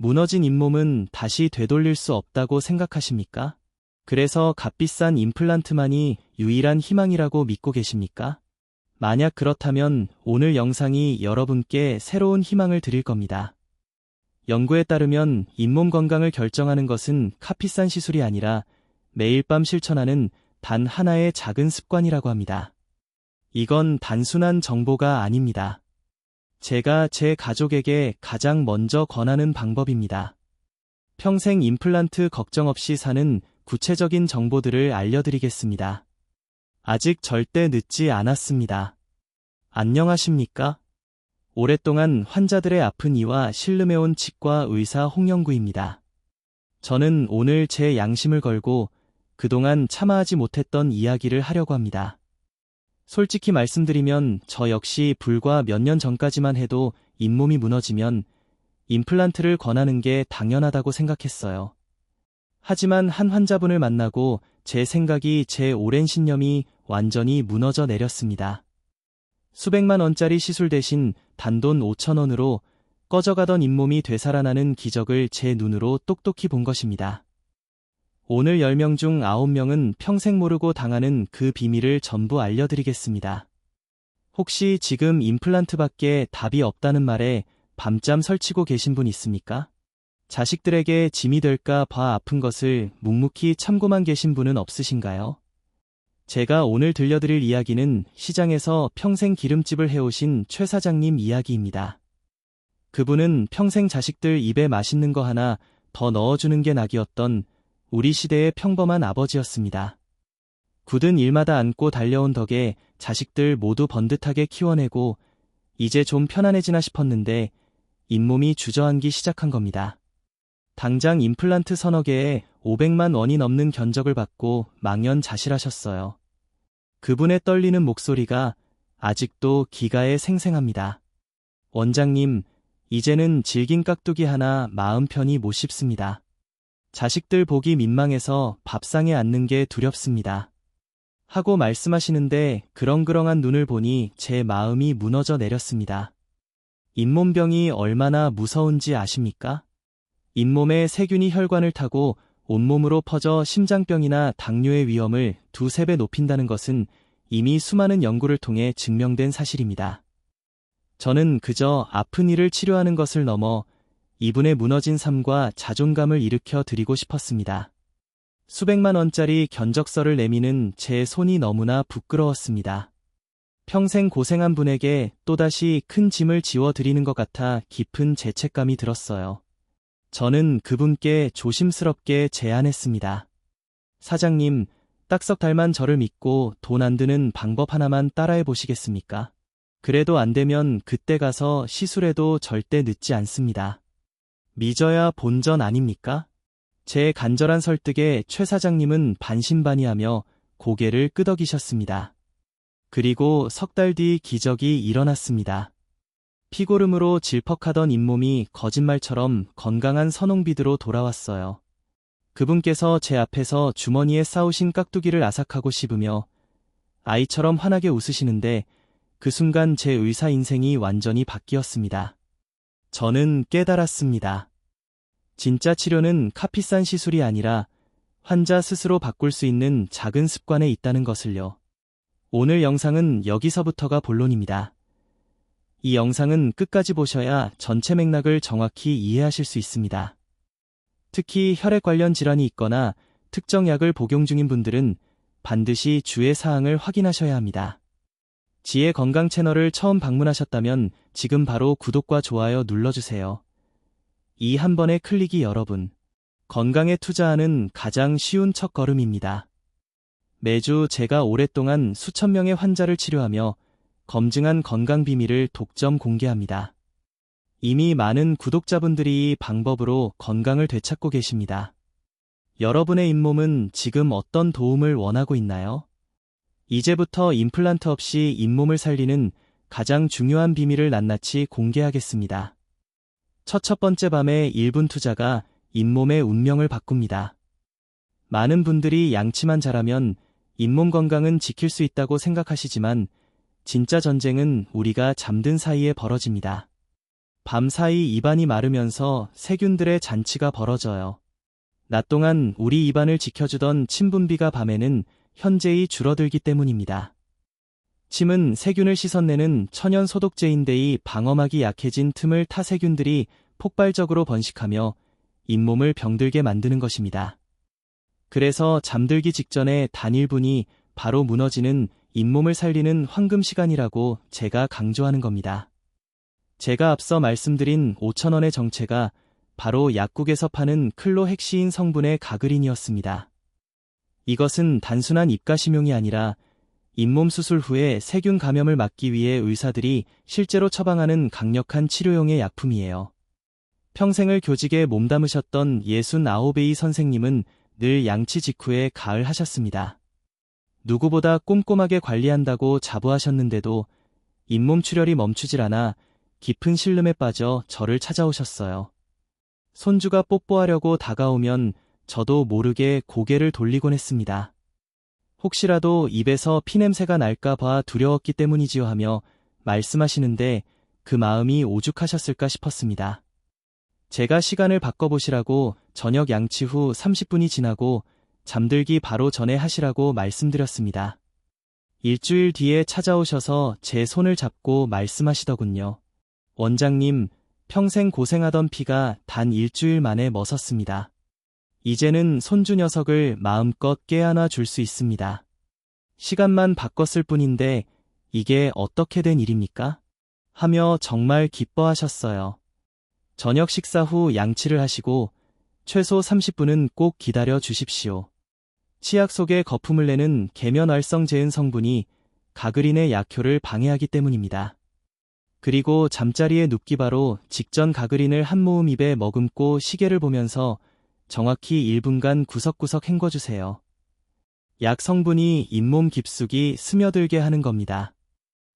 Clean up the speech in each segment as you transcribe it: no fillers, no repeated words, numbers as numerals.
무너진 잇몸은 다시 되돌릴 수 없다고 생각하십니까? 그래서 값비싼 임플란트만이 유일한 희망이라고 믿고 계십니까? 만약 그렇다면 오늘 영상이 여러분께 새로운 희망을 드릴 겁니다. 연구에 따르면 잇몸 건강을 결정하는 것은 값비싼 시술이 아니라 매일 밤 실천하는 단 하나의 작은 습관이라고 합니다. 이건 단순한 정보가 아닙니다. 제가 제 가족에게 가장 먼저 권하는 방법입니다. 평생 임플란트 걱정 없이 사는 구체적인 정보들을 알려드리겠습니다. 아직 절대 늦지 않았습니다. 안녕하십니까? 오랫동안 환자들의 아픈 이와 신름해온 치과 의사 홍영구입니다. 저는 오늘 제 양심을 걸고 그동안 참아하지 못했던 이야기를 하려고 합니다. 솔직히 말씀드리면 저 역시 불과 몇 년 전까지만 해도 잇몸이 무너지면 임플란트를 권하는 게 당연하다고 생각했어요. 하지만 한 환자분을 만나고 제 생각이, 제 오랜 신념이 완전히 무너져 내렸습니다. 수백만 원짜리 시술 대신 단돈 5,000원으로 꺼져가던 잇몸이 되살아나는 기적을 제 눈으로 똑똑히 본 것입니다. 오늘 10명 중 9명은 평생 모르고 당하는 그 비밀을 전부 알려드리겠습니다. 혹시 지금 임플란트밖에 답이 없다는 말에 밤잠 설치고 계신 분 있습니까? 자식들에게 짐이 될까 봐 아픈 것을 묵묵히 참고만 계신 분은 없으신가요? 제가 오늘 들려드릴 이야기는 시장에서 평생 기름집을 해오신 최 사장님 이야기입니다. 그분은 평생 자식들 입에 맛있는 거 하나 더 넣어주는 게 낙이었던 우리 시대의 평범한 아버지였습니다. 굳은 일마다 안고 달려온 덕에 자식들 모두 번듯하게 키워내고 이제 좀 편안해지나 싶었는데 잇몸이 주저앉기 시작한 겁니다. 당장 임플란트 서너 개에 500만 원이 넘는 견적을 받고 망연자실하셨어요. 그분의 떨리는 목소리가 아직도 기가에 생생합니다. 원장님, 이제는 질긴 깍두기 하나 마음 편히 못 씹습니다. 자식들 보기 민망해서 밥상에 앉는 게 두렵습니다. 하고 말씀하시는데 그렁그렁한 눈을 보니 제 마음이 무너져 내렸습니다. 잇몸병이 얼마나 무서운지 아십니까? 잇몸에 세균이 혈관을 타고 온몸으로 퍼져 심장병이나 당뇨의 위험을 2~3배 높인다는 것은 이미 수많은 연구를 통해 증명된 사실입니다. 저는 그저 아픈 이를 치료하는 것을 넘어 이분의 무너진 삶과 자존감을 일으켜 드리고 싶었습니다. 수백만 원짜리 견적서를 내미는 제 손이 너무나 부끄러웠습니다. 평생 고생한 분에게 또다시 큰 짐을 지워드리는 것 같아 깊은 죄책감이 들었어요. 저는 그분께 조심스럽게 제안했습니다. 사장님, 딱석 닮은 저를 믿고 돈 안 드는 방법 하나만 따라해 보시겠습니까? 그래도 안 되면 그때 가서 시술해도 절대 늦지 않습니다. 믿어야 본전 아닙니까? 제 간절한 설득에 최 사장님은 반신반의하며 고개를 끄덕이셨습니다. 그리고 석 달 뒤 기적이 일어났습니다. 피고름으로 질퍽하던 잇몸이 거짓말처럼 건강한 선홍빛으로 돌아왔어요. 그분께서 제 앞에서 주머니에 싸우신 깍두기를 아삭하고 씹으며 아이처럼 환하게 웃으시는데 그 순간 제 의사 인생이 완전히 바뀌었습니다. 저는 깨달았습니다. 진짜 치료는 값비싼 시술이 아니라 환자 스스로 바꿀 수 있는 작은 습관에 있다는 것을요. 오늘 영상은 여기서부터가 본론입니다. 이 영상은 끝까지 보셔야 전체 맥락을 정확히 이해하실 수 있습니다. 특히 혈액 관련 질환이 있거나 특정 약을 복용 중인 분들은 반드시 주의 사항을 확인하셔야 합니다. 지혜 건강 채널을 처음 방문하셨다면 지금 바로 구독과 좋아요 눌러주세요. 이 한 번의 클릭이 여러분 건강에 투자하는 가장 쉬운 첫걸음입니다. 매주 제가 오랫동안 수천 명의 환자를 치료하며 검증한 건강 비밀을 독점 공개합니다. 이미 많은 구독자분들이 이 방법으로 건강을 되찾고 계십니다. 여러분의 잇몸은 지금 어떤 도움을 원하고 있나요? 이제부터 임플란트 없이 잇몸을 살리는 가장 중요한 비밀을 낱낱이 공개하겠습니다. 첫 번째 밤의 1분 투자가 잇몸의 운명을 바꿉니다. 많은 분들이 양치만 잘하면 잇몸 건강은 지킬 수 있다고 생각하시지만 진짜 전쟁은 우리가 잠든 사이에 벌어집니다. 밤사이 입안이 마르면서 세균들의 잔치가 벌어져요. 낮 동안 우리 입안을 지켜주던 침 분비가 밤에는 현저히 줄어들기 때문입니다. 침은 세균을 씻어내는 천연 소독제인데 이 방어막이 약해진 틈을 타 세균들이 폭발적으로 번식하며 잇몸을 병들게 만드는 것입니다. 그래서 잠들기 직전에 단 1분이 바로 무너지는 잇몸을 살리는 황금 시간이라고 제가 강조하는 겁니다. 제가 앞서 말씀드린 5,000원의 정체가 바로 약국에서 파는 클로헥시인 성분의 가그린이었습니다. 이것은 단순한 입가심용이 아니라 잇몸 수술 후에 세균 감염을 막기 위해 의사들이 실제로 처방하는 강력한 치료용의 약품이에요. 평생을 교직에 몸담으셨던 69의 선생님은 늘 양치 직후에 가을하셨습니다. 누구보다 꼼꼼하게 관리한다고 자부하셨는데도 잇몸 출혈이 멈추질 않아 깊은 신름에 빠져 저를 찾아오셨어요. 손주가 뽀뽀하려고 다가오면 저도 모르게 고개를 돌리곤 했습니다. 혹시라도 입에서 피냄새가 날까봐 두려웠기 때문이지요 하며 말씀하시는데 그 마음이 오죽하셨을까 싶었습니다. 제가 시간을 바꿔보시라고 저녁 양치 후 30분이 지나고 잠들기 바로 전에 하시라고 말씀드렸습니다. 일주일 뒤에 찾아오셔서 제 손을 잡고 말씀하시더군요. 원장님, 평생 고생하던 피가 단 일주일 만에 멎었습니다. 이제는 손주 녀석을 마음껏 깨안아 줄 수 있습니다. 시간만 바꿨을 뿐인데 이게 어떻게 된 일입니까? 하며 정말 기뻐하셨어요. 저녁 식사 후 양치를 하시고 최소 30분은 꼭 기다려 주십시오. 치약 속에 거품을 내는 계면활성 제은 성분이 가그린의 약효를 방해하기 때문입니다. 그리고 잠자리에 눕기 바로 직전 가그린을 한 모음 입에 머금고 시계를 보면서 정확히 1분간 구석구석 헹궈주세요. 약 성분이 잇몸 깊숙이 스며들게 하는 겁니다.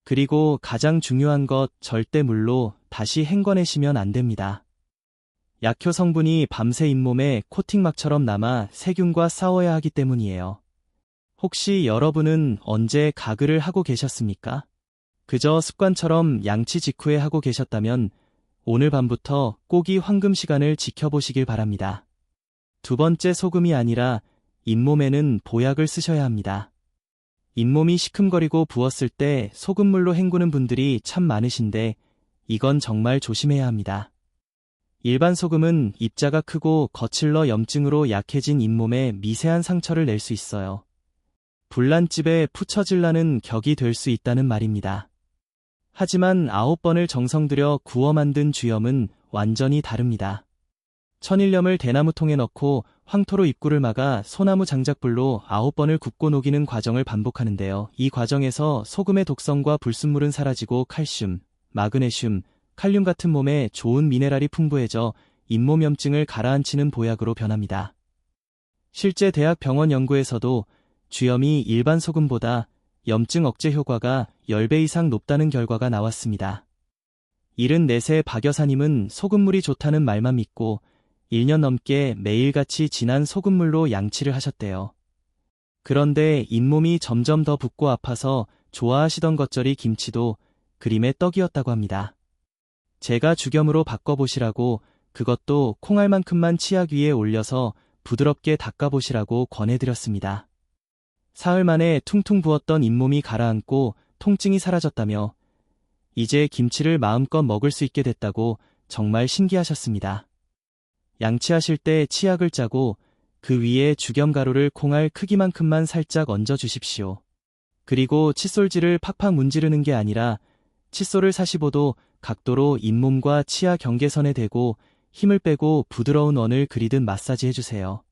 그리고 가장 중요한 것, 절대 물로 다시 헹궈내시면 안 됩니다. 약효 성분이 밤새 잇몸에 코팅막처럼 남아 세균과 싸워야 하기 때문이에요. 혹시 여러분은 언제 가글을 하고 계셨습니까? 그저 습관처럼 양치 직후에 하고 계셨다면 오늘 밤부터 꼭 이 황금 시간을 지켜보시길 바랍니다. 두 번째, 소금이 아니라 잇몸에는 보약을 쓰셔야 합니다. 잇몸이 시큼거리고 부었을 때 소금물로 헹구는 분들이 참 많으신데 이건 정말 조심해야 합니다. 일반 소금은 입자가 크고 거칠러 염증으로 약해진 잇몸에 미세한 상처를 낼 수 있어요. 불난집에 푸처질라는 격이 될 수 있다는 말입니다. 하지만 9번을 정성 들여 구워 만든 주염은 완전히 다릅니다. 천일염을 대나무통에 넣고 황토로 입구를 막아 소나무 장작불로 9번을 굽고 녹이는 과정을 반복하는데요. 이 과정에서 소금의 독성과 불순물은 사라지고 칼슘, 마그네슘, 칼륨 같은 몸에 좋은 미네랄이 풍부해져 잇몸 염증을 가라앉히는 보약으로 변합니다. 실제 대학 병원 연구에서도 주염이 일반 소금보다 염증 억제 효과가 10배 이상 높다는 결과가 나왔습니다. 74세 박 여사님은 소금물이 좋다는 말만 믿고 1년 넘게 매일같이 진한 소금물로 양치를 하셨대요. 그런데 잇몸이 점점 더 붓고 아파서 좋아하시던 겉절이 김치도 그림의 떡이었다고 합니다. 제가 죽염으로 바꿔보시라고, 그것도 콩알만큼만 치약 위에 올려서 부드럽게 닦아보시라고 권해드렸습니다. 사흘 만에 퉁퉁 부었던 잇몸이 가라앉고 통증이 사라졌다며 이제 김치를 마음껏 먹을 수 있게 됐다고 정말 신기하셨습니다. 양치하실 때 치약을 짜고 그 위에 죽염가루를 콩알 크기만큼만 살짝 얹어 주십시오. 그리고 칫솔질을 팍팍 문지르는 게 아니라 칫솔을 45도 각도로 잇몸과 치아 경계선에 대고 힘을 빼고 부드러운 원을 그리듯 마사지 해주세요.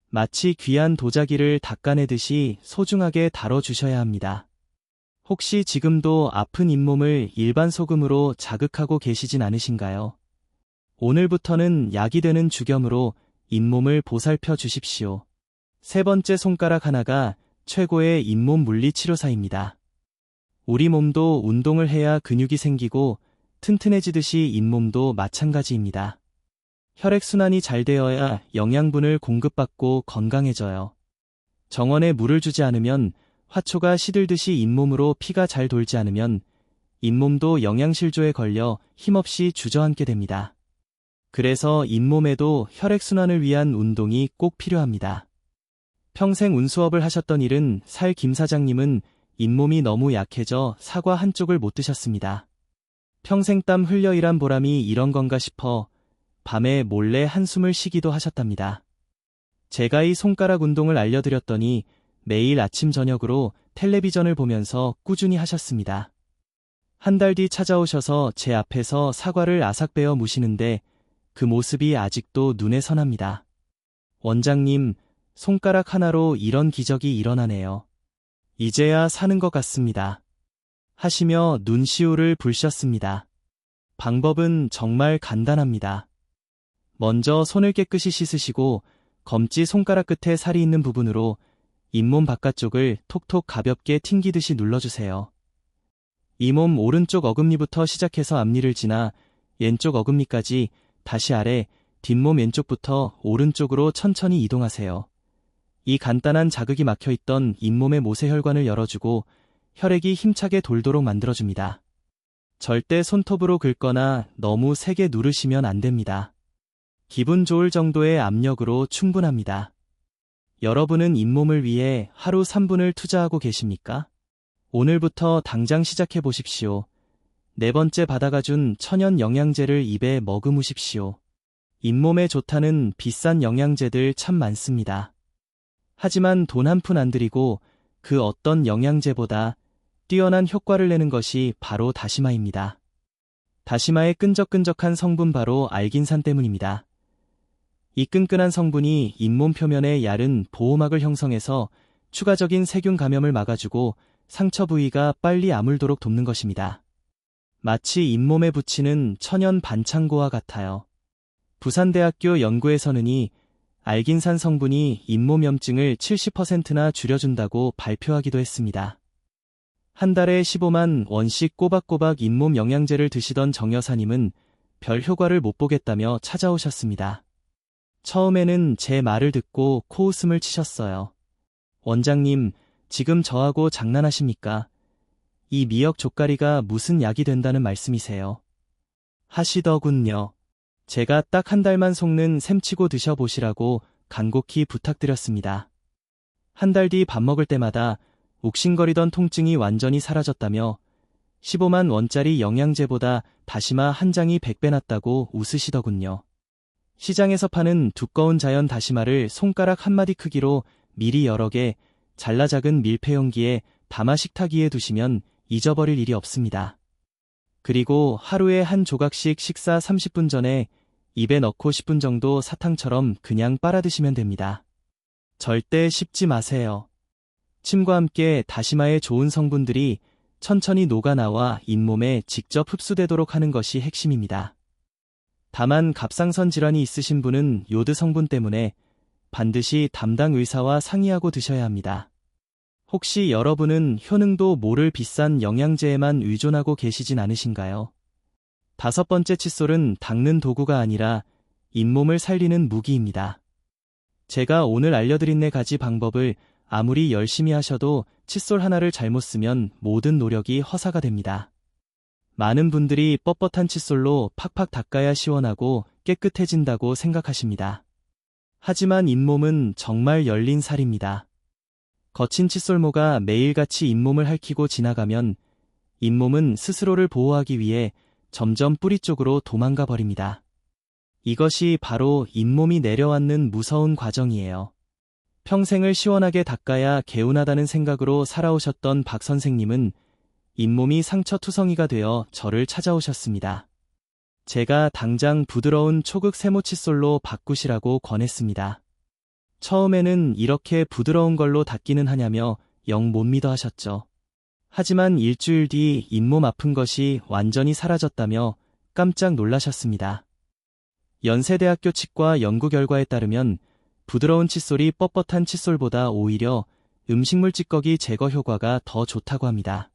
마치 귀한 도자기를 닦아내듯이 소중하게 다뤄주셔야 합니다. 혹시 지금도 아픈 잇몸을 일반 소금으로 자극하고 계시진 않으신가요? 오늘부터는 약이 되는 죽염으로 잇몸을 보살펴 주십시오. 세 번째, 손가락 하나가 최고의 잇몸 물리치료사입니다. 우리 몸도 운동을 해야 근육이 생기고 튼튼해지듯이 잇몸도 마찬가지입니다. 혈액순환이 잘 되어야 영양분을 공급받고 건강해져요. 정원에 물을 주지 않으면 화초가 시들듯이 잇몸으로 피가 잘 돌지 않으면 잇몸도 영양실조에 걸려 힘없이 주저앉게 됩니다. 그래서 잇몸에도 혈액순환을 위한 운동이 꼭 필요합니다. 평생 운수업을 하셨던 일은 살 김 사장님은 잇몸이 너무 약해져 사과 한쪽을 못 드셨습니다. 평생 땀 흘려 일한 보람이 이런 건가 싶어 밤에 몰래 한숨을 쉬기도 하셨답니다. 제가 이 손가락 운동을 알려드렸더니 매일 아침 저녁으로 텔레비전을 보면서 꾸준히 하셨습니다. 한 달 뒤 찾아오셔서 제 앞에서 사과를 아삭 베어 무시는데 그 모습이 아직도 눈에 선합니다. 원장님, 손가락 하나로 이런 기적이 일어나네요. 이제야 사는 것 같습니다. 하시며 눈시울을 붉혔습니다. 방법은 정말 간단합니다. 먼저 손을 깨끗이 씻으시고 검지 손가락 끝에 살이 있는 부분으로 잇몸 바깥쪽을 톡톡 가볍게 튕기듯이 눌러주세요. 이 몸 오른쪽 어금니부터 시작해서 앞니를 지나 왼쪽 어금니까지 다시 아래, 뒷몸 왼쪽부터 오른쪽으로 천천히 이동하세요. 이 간단한 자극이 막혀있던 잇몸의 모세혈관을 열어주고 혈액이 힘차게 돌도록 만들어줍니다. 절대 손톱으로 긁거나 너무 세게 누르시면 안 됩니다. 기분 좋을 정도의 압력으로 충분합니다. 여러분은 잇몸을 위해 하루 3분을 투자하고 계십니까? 오늘부터 당장 시작해 보십시오. 네 번째 바다가 준 천연 영양제를 입에 머금으십시오. 잇몸에 좋다는 비싼 영양제들 참 많습니다. 하지만 돈 한 푼 안 들이고 그 어떤 영양제보다 뛰어난 효과를 내는 것이 바로 다시마입니다. 다시마의 끈적끈적한 성분 바로 알긴산 때문입니다. 이 끈끈한 성분이 잇몸 표면에 얇은 보호막을 형성해서 추가적인 세균 감염을 막아주고 상처 부위가 빨리 아물도록 돕는 것입니다. 마치 잇몸에 붙이는 천연 반창고와 같아요. 부산대학교 연구에서는 이 알긴산 성분이 잇몸염증을 70%나 줄여준다고 발표하기도 했습니다. 한 달에 15만 원씩 꼬박꼬박 잇몸 영양제를 드시던 정 여사님은 별 효과를 못 보겠다며 찾아오셨습니다. 처음에는 제 말을 듣고 코웃음을 치셨어요. 원장님, 지금 저하고 장난하십니까? 이 미역 족가리가 무슨 약이 된다는 말씀이세요? 하시더군요. 제가 딱 한 달만 속는 셈치고 드셔보시라고 간곡히 부탁드렸습니다. 한 달 뒤 밥 먹을 때마다 욱신거리던 통증이 완전히 사라졌다며 15만 원짜리 영양제보다 다시마 한 장이 100배 낫다고 웃으시더군요. 시장에서 파는 두꺼운 자연 다시마를 손가락 한마디 크기로 미리 여러 개 잘라 작은 밀폐용기에 담아 식탁 위에 두시면 잊어버릴 일이 없습니다. 그리고 하루에 한 조각씩 식사 30분 전에 입에 넣고 10분 정도 사탕처럼 그냥 빨아드시면 됩니다. 절대 씹지 마세요. 침과 함께 다시마의 좋은 성분들이 천천히 녹아나와 잇몸에 직접 흡수되도록 하는 것이 핵심입니다. 다만 갑상선 질환이 있으신 분은 요드 성분 때문에 반드시 담당 의사와 상의하고 드셔야 합니다. 혹시 여러분은 효능도 모를 비싼 영양제에만 의존하고 계시진 않으신가요? 5번째 칫솔은 닦는 도구가 아니라 잇몸을 살리는 무기입니다. 제가 오늘 알려드린 4가지 방법을 아무리 열심히 하셔도 칫솔 하나를 잘못 쓰면 모든 노력이 허사가 됩니다. 많은 분들이 뻣뻣한 칫솔로 팍팍 닦아야 시원하고 깨끗해진다고 생각하십니다. 하지만 잇몸은 정말 열린 살입니다. 거친 칫솔모가 매일같이 잇몸을 핥히고 지나가면 잇몸은 스스로를 보호하기 위해 점점 뿌리 쪽으로 도망가 버립니다. 이것이 바로 잇몸이 내려앉는 무서운 과정이에요. 평생을 시원하게 닦아야 개운하다는 생각으로 살아오셨던 박 선생님은 잇몸이 상처투성이가 되어 저를 찾아오셨습니다. 제가 당장 부드러운 초극 세모 칫솔로 바꾸시라고 권했습니다. 처음에는 이렇게 부드러운 걸로 닦기는 하냐며 영 못 믿어 하셨죠. 하지만 일주일 뒤 잇몸 아픈 것이 완전히 사라졌다며 깜짝 놀라셨습니다. 연세대학교 치과 연구 결과에 따르면 부드러운 칫솔이 뻣뻣한 칫솔보다 오히려 음식물 찌꺼기 제거 효과가 더 좋다고 합니다.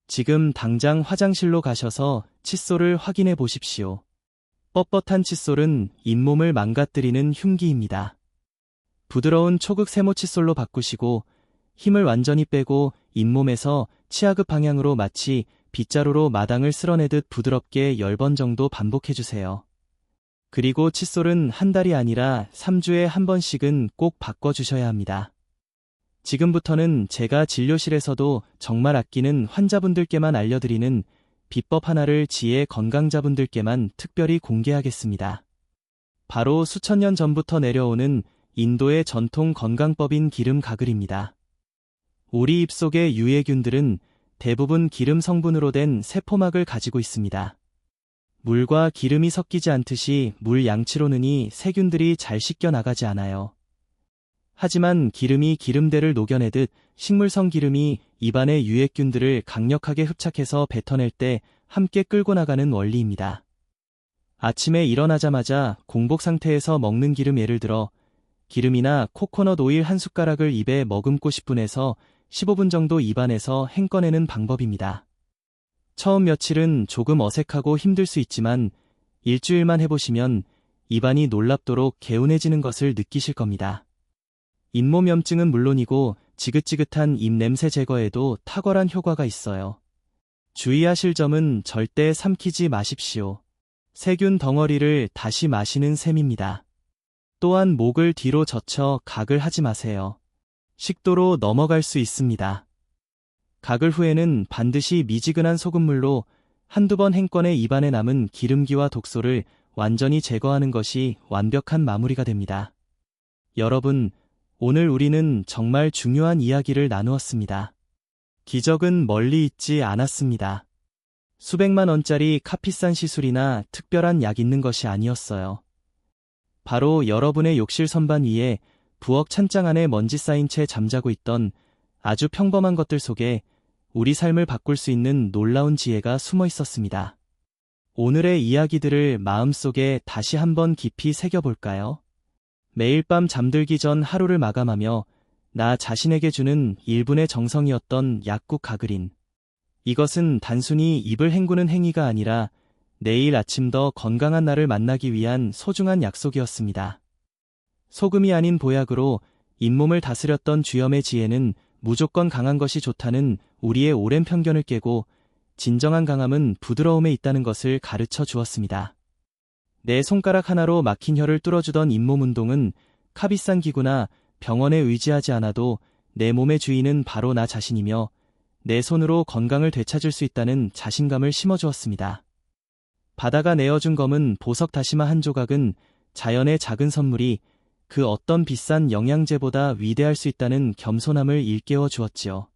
지금 당장 화장실로 가셔서 칫솔을 확인해 보십시오. 뻣뻣한 칫솔은 잇몸을 망가뜨리는 흉기입니다. 부드러운 초극 세모 칫솔로 바꾸시고 힘을 완전히 빼고 잇몸에서 치아급 방향으로 마치 빗자루로 마당을 쓸어내듯 부드럽게 10번 정도 반복해주세요. 그리고 칫솔은 한 달이 아니라 3주에 한 번씩은 꼭 바꿔주셔야 합니다. 지금부터는 제가 진료실에서도 정말 아끼는 환자분들께만 알려드리는 비법 하나를 지혜 건강자분들께만 특별히 공개하겠습니다. 바로 수천 년 전부터 내려오는 인도의 전통 건강법인 기름 가글입니다. 우리 입속의 유해균들은 대부분 기름 성분으로 된 세포막을 가지고 있습니다. 물과 기름이 섞이지 않듯이 물 양치로 넣으니 세균들이 잘 씻겨 나가지 않아요. 하지만 기름이 기름대를 녹여내듯 식물성 기름이 입안의 유해균들을 강력하게 흡착해서 뱉어낼 때 함께 끌고 나가는 원리입니다. 아침에 일어나자마자 공복 상태에서 먹는 기름, 예를 들어 기름이나 코코넛 오일 한 숟가락을 입에 머금고 10분에서 15분 정도 입안에서 헹궈내는 방법입니다. 처음 며칠은 조금 어색하고 힘들 수 있지만 일주일만 해보시면 입안이 놀랍도록 개운해지는 것을 느끼실 겁니다. 잇몸염증은 물론이고 지긋지긋한 입 냄새 제거에도 탁월한 효과가 있어요. 주의하실 점은 절대 삼키지 마십시오. 세균 덩어리를 다시 마시는 셈입니다. 또한 목을 뒤로 젖혀 가글 하지 마세요. 식도로 넘어갈 수 있습니다. 가글 후에는 반드시 미지근한 소금물로 한두 번 헹궈내 입안에 남은 기름기와 독소를 완전히 제거하는 것이 완벽한 마무리가 됩니다. 여러분, 오늘 우리는 정말 중요한 이야기를 나누었습니다. 기적은 멀리 있지 않았습니다. 수백만 원짜리 카피산 시술이나 특별한 약 있는 것이 아니었어요. 바로 여러분의 욕실 선반 위에 부엌 찬장 안에 먼지 쌓인 채 잠자고 있던 아주 평범한 것들 속에 우리 삶을 바꿀 수 있는 놀라운 지혜가 숨어 있었습니다. 오늘의 이야기들을 마음속에 다시 한번 깊이 새겨볼까요? 매일 밤 잠들기 전 하루를 마감하며 나 자신에게 주는 1분의 정성이었던 약국 가글인. 이것은 단순히 입을 헹구는 행위가 아니라 내일 아침 더 건강한 나를 만나기 위한 소중한 약속이었습니다. 소금이 아닌 보약으로 잇몸을 다스렸던 주염의 지혜는 무조건 강한 것이 좋다는 우리의 오랜 편견을 깨고 진정한 강함은 부드러움에 있다는 것을 가르쳐 주었습니다. 내 손가락 하나로 막힌 혀를 뚫어주던 잇몸 운동은 카비싼 기구나 병원에 의지하지 않아도 내 몸의 주인은 바로 나 자신이며 내 손으로 건강을 되찾을 수 있다는 자신감을 심어주었습니다. 바다가 내어준 검은 보석 다시마 한 조각은 자연의 작은 선물이 그 어떤 비싼 영양제보다 위대할 수 있다는 겸손함을 일깨워 주었지요.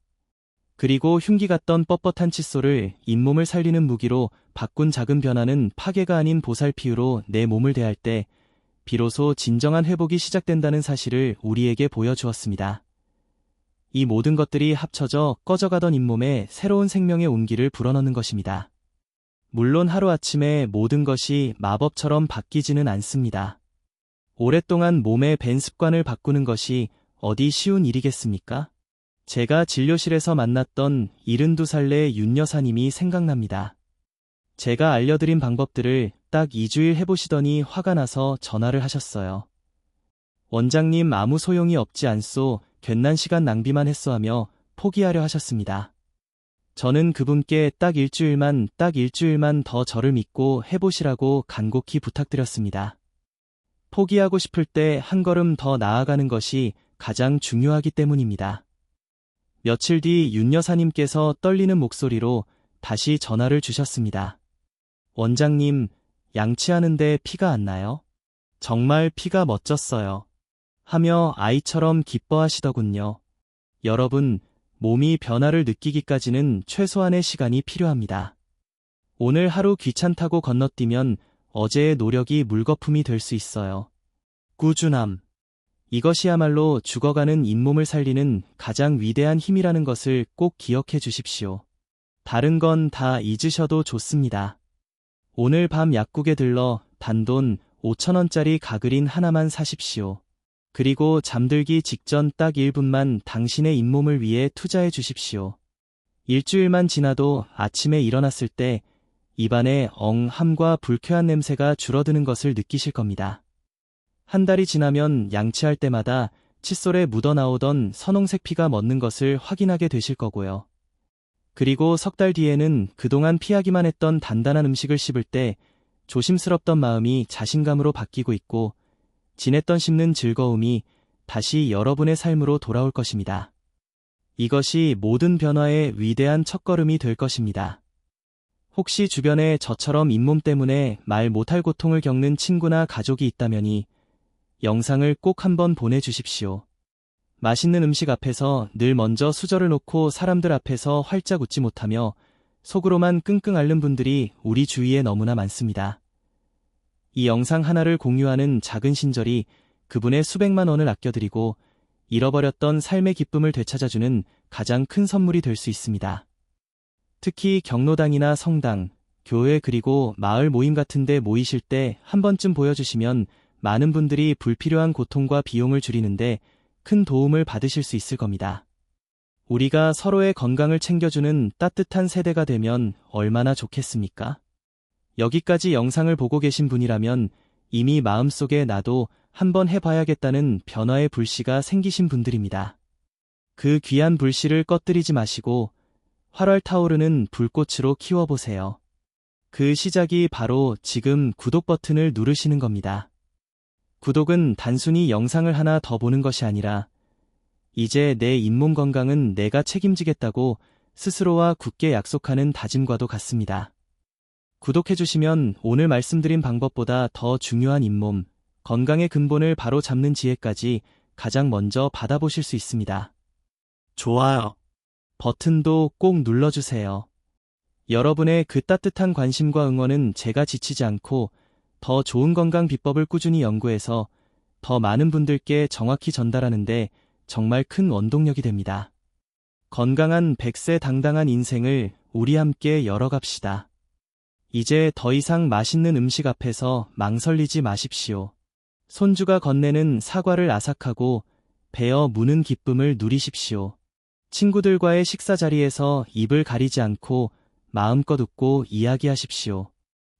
그리고 흉기 같던 뻣뻣한 칫솔을 잇몸을 살리는 무기로 바꾼 작은 변화는 파괴가 아닌 보살피유로 내 몸을 대할 때 비로소 진정한 회복이 시작된다는 사실을 우리에게 보여주었습니다. 이 모든 것들이 합쳐져 꺼져가던 잇몸에 새로운 생명의 온기를 불어넣는 것입니다. 물론 하루아침에 모든 것이 마법처럼 바뀌지는 않습니다. 오랫동안 몸의 밴 습관을 바꾸는 것이 어디 쉬운 일이겠습니까? 제가 진료실에서 만났던 72살의 윤 여사님이 생각납니다. 제가 알려드린 방법들을 딱 2주일 해보시더니 화가 나서 전화를 하셨어요. 원장님, 아무 소용이 없지 않소, 괜한 시간 낭비만 했어 하며 포기하려 하셨습니다. 저는 그분께 딱 일주일만 더 저를 믿고 해보시라고 간곡히 부탁드렸습니다. 포기하고 싶을 때 한 걸음 더 나아가는 것이 가장 중요하기 때문입니다. 며칠 뒤 윤 여사님께서 떨리는 목소리로 다시 전화를 주셨습니다. 원장님, 양치하는데 피가 안 나요? 정말 피가 멋졌어요. 하며 아이처럼 기뻐하시더군요. 여러분, 몸이 변화를 느끼기까지는 최소한의 시간이 필요합니다. 오늘 하루 귀찮다고 건너뛰면 어제의 노력이 물거품이 될 수 있어요. 꾸준함. 이것이야말로 죽어가는 잇몸을 살리는 가장 위대한 힘이라는 것을 꼭 기억해 주십시오. 다른 건 다 잊으셔도 좋습니다. 오늘 밤 약국에 들러 단돈 5,000원짜리 가글인 하나만 사십시오. 그리고 잠들기 직전 딱 1분만 당신의 잇몸을 위해 투자해 주십시오. 일주일만 지나도 아침에 일어났을 때 입안에 함과 불쾌한 냄새가 줄어드는 것을 느끼실 겁니다. 한 달이 지나면 양치할 때마다 칫솔에 묻어나오던 선홍색 피가 멎는 것을 확인하게 되실 거고요. 그리고 석 달 뒤에는 그동안 피하기만 했던 단단한 음식을 씹을 때 조심스럽던 마음이 자신감으로 바뀌고 있고 지냈던 씹는 즐거움이 다시 여러분의 삶으로 돌아올 것입니다. 이것이 모든 변화의 위대한 첫걸음이 될 것입니다. 혹시 주변에 저처럼 잇몸 때문에 말 못할 고통을 겪는 친구나 가족이 있다면이 영상을 꼭 한번 보내주십시오. 맛있는 음식 앞에서 늘 먼저 수저를 놓고 사람들 앞에서 활짝 웃지 못하며 속으로만 끙끙 앓는 분들이 우리 주위에 너무나 많습니다. 이 영상 하나를 공유하는 작은 신절이 그분의 수백만 원을 아껴드리고 잃어버렸던 삶의 기쁨을 되찾아주는 가장 큰 선물이 될 수 있습니다. 특히 경로당이나 성당, 교회 그리고 마을 모임 같은 데 모이실 때 한 번쯤 보여주시면 많은 분들이 불필요한 고통과 비용을 줄이는데 큰 도움을 받으실 수 있을 겁니다. 우리가 서로의 건강을 챙겨주는 따뜻한 세대가 되면 얼마나 좋겠습니까? 여기까지 영상을 보고 계신 분이라면 이미 마음속에 나도 한번 해봐야겠다는 변화의 불씨가 생기신 분들입니다. 그 귀한 불씨를 꺼뜨리지 마시고 활활 타오르는 불꽃으로 키워보세요. 그 시작이 바로 지금 구독 버튼을 누르시는 겁니다. 구독은 단순히 영상을 하나 더 보는 것이 아니라 이제 내 잇몸 건강은 내가 책임지겠다고 스스로와 굳게 약속하는 다짐과도 같습니다. 구독해주시면 오늘 말씀드린 방법보다 더 중요한 잇몸, 건강의 근본을 바로 잡는 지혜까지 가장 먼저 받아보실 수 있습니다. 좋아요 버튼도 꼭 눌러주세요. 여러분의 그 따뜻한 관심과 응원은 제가 지치지 않고 더 좋은 건강 비법을 꾸준히 연구해서 더 많은 분들께 정확히 전달하는데 정말 큰 원동력이 됩니다. 건강한 100세 당당한 인생을 우리 함께 열어갑시다. 이제 더 이상 맛있는 음식 앞에서 망설이지 마십시오. 손주가 건네는 사과를 아삭하고 베어 무는 기쁨을 누리십시오. 친구들과의 식사 자리에서 입을 가리지 않고 마음껏 웃고 이야기하십시오.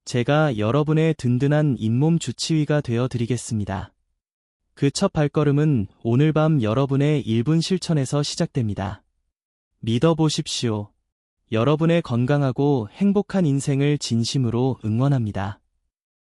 제가 여러분의 든든한 잇몸 주치의가 되어 드리겠습니다. 그 첫 발걸음은 오늘 밤 여러분의 1분 실천에서 시작됩니다. 믿어보십시오. 여러분의 건강하고 행복한 인생을 진심으로 응원합니다.